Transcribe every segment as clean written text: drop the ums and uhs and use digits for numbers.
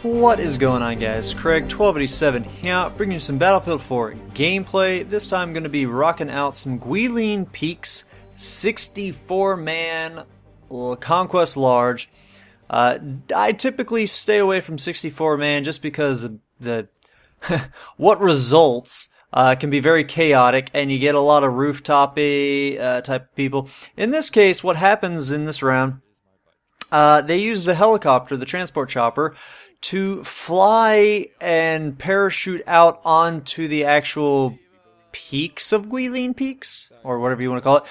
What is going on, guys? Craig 1287 here, bringing you some Battlefield 4 gameplay. This time I'm going to be rocking out some Guilin Peaks 64-man Conquest Large. I typically stay away from 64-man just because the what results can be very chaotic, and you get a lot of rooftop-y type of people. In this case, what happens in this round, they use the helicopter, the transport chopper, to fly and parachute out onto the actual peaks of Guilin Peaks, or whatever you want to call it.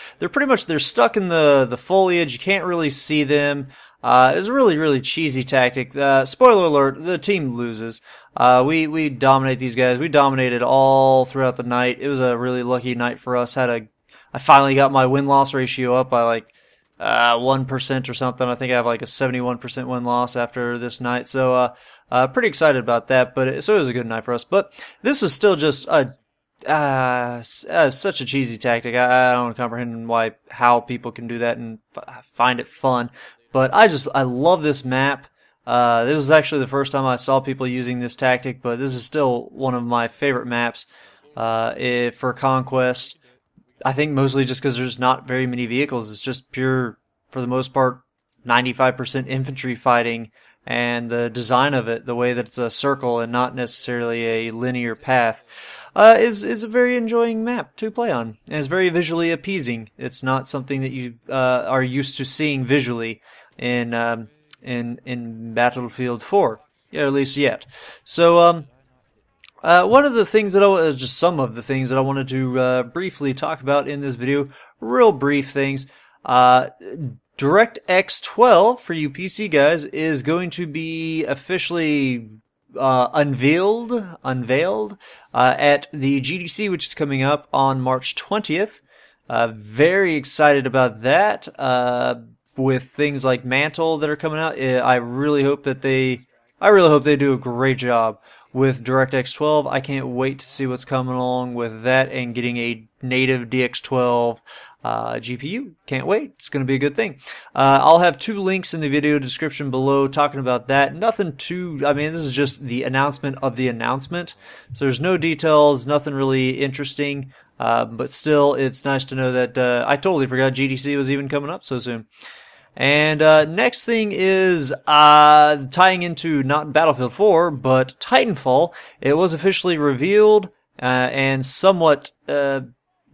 They're stuck in the foliage. You can't really see them. It's a really cheesy tactic. Spoiler alert, the team loses. We dominate these guys. We dominated all throughout the night. It was a really lucky night for us. I finally got my win-loss ratio up by like 1% or something. I think I have like a 71% win-loss after this night. So pretty excited about that. But so it was a good night for us. But this was still just such a cheesy tactic. I don't comprehend how people can do that and find it fun. But I love this map. This is actually the first time I saw people using this tactic, but this is still one of my favorite maps for Conquest. I think mostly just because there's not very many vehicles. It's just pure, for the most part, 95% infantry fighting, and the design of it, the way that it's a circle and not necessarily a linear path, is a very enjoying map to play on. And it's very visually appeasing. It's not something that you are used to seeing visually in Battlefield 4, at least yet. So one of the things that just some of the things that I wanted to briefly talk about in this video, real brief things. Dx12 for you PC guys is going to be officially unveiled at the GDC, which is coming up on March 20th. Very excited about that. With things like Mantle that are coming out, I really hope they do a great job with DirectX 12. I can't wait to see what's coming along with that and getting a native Dx12 GPU. Can't wait. It's going to be a good thing. I'll have two links in the video description below talking about that. Nothing too, this is just the announcement of the announcement. So there's no details, nothing really interesting. But still, it's nice to know that, I totally forgot GDC was even coming up so soon. And next thing is tying into not Battlefield 4, but Titanfall. It was officially revealed and somewhat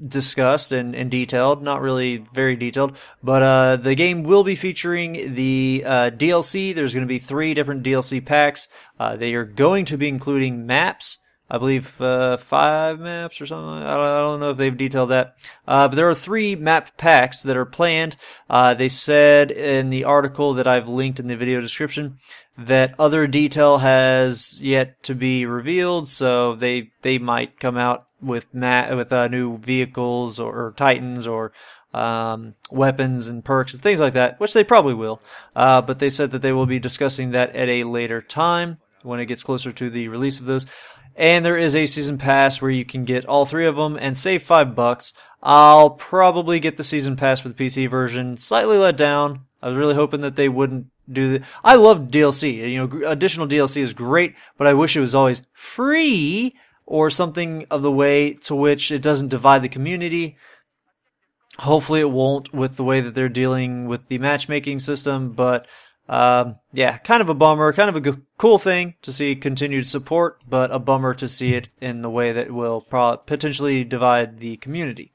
discussed and detailed, not really very detailed, but the game will be featuring the DLC. There's going to be 3 different DLC packs. They are going to be including maps. I believe 5 maps or something. I don't know if they've detailed that. But there are 3 map packs that are planned. They said in the article that I've linked in the video description that other detail has yet to be revealed, so they might come out with new vehicles or Titans or weapons and perks and things like that, which they probably will. But they said that they will be discussing that at a later time when it gets closer to the release of those. And there is a season pass where you can get all 3 of them and save $5. I'll probably get the season pass for the PC version. Slightly let down. I was really hoping that they wouldn't do that. I love DLC. Additional DLC is great, but I wish it was always free or something of the way to which it doesn't divide the community. Hopefully it won't with the way that they're dealing with the matchmaking system, but yeah, kind of a bummer, kind of a cool thing to see continued support, but a bummer to see it in the way that will potentially divide the community.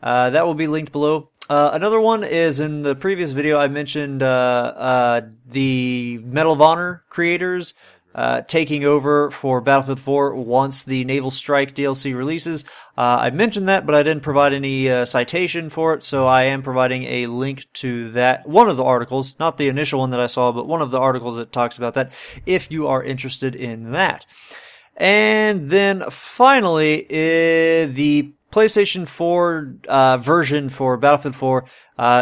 That will be linked below. Another one is in the previous video I mentioned the Medal of Honor creators taking over for Battlefield 4 once the Naval Strike DLC releases. I mentioned that, but I didn't provide any citation for it, so I am providing a link to that, one of the articles, not the initial one that I saw, but one of the articles that talks about that, if you are interested in that. And then finally, the PlayStation 4 version for Battlefield 4,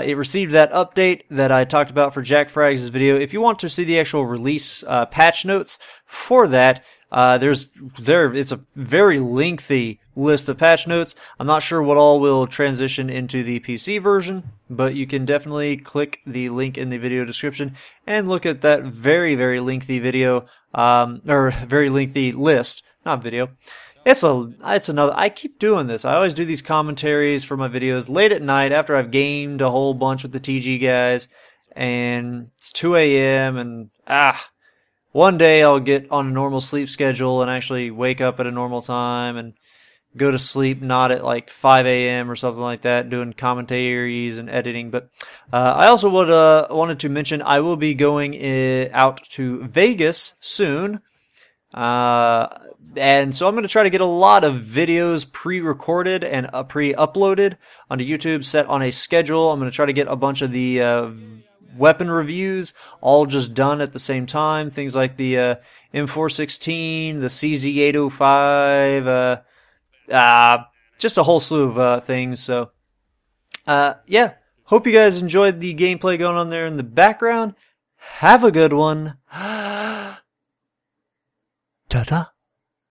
it received that update that I talked about for Jack Frags' video. If you want to see the actual release patch notes for that, it's a very lengthy list of patch notes. I'm not sure what all will transition into the PC version, but you can definitely click the link in the video description and look at that very, very lengthy video or very lengthy list, not video. It's another, I keep doing this. I always do these commentaries for my videos late at night after I've gamed a whole bunch with the TG guys, and it's 2 a.m. and one day I'll get on a normal sleep schedule and actually wake up at a normal time and go to sleep not at like 5 a.m. or something like that, doing commentaries and editing. But I also wanted to mention I will be going out to Vegas soon. And so I'm going to try to get a lot of videos pre-recorded and pre-uploaded onto YouTube, set on a schedule. I'm going to try to get a bunch of the weapon reviews all just done at the same time. Things like the M416, the CZ805, just a whole slew of things. So, yeah. Hope you guys enjoyed the gameplay going on there in the background. Have a good one. Ta-da.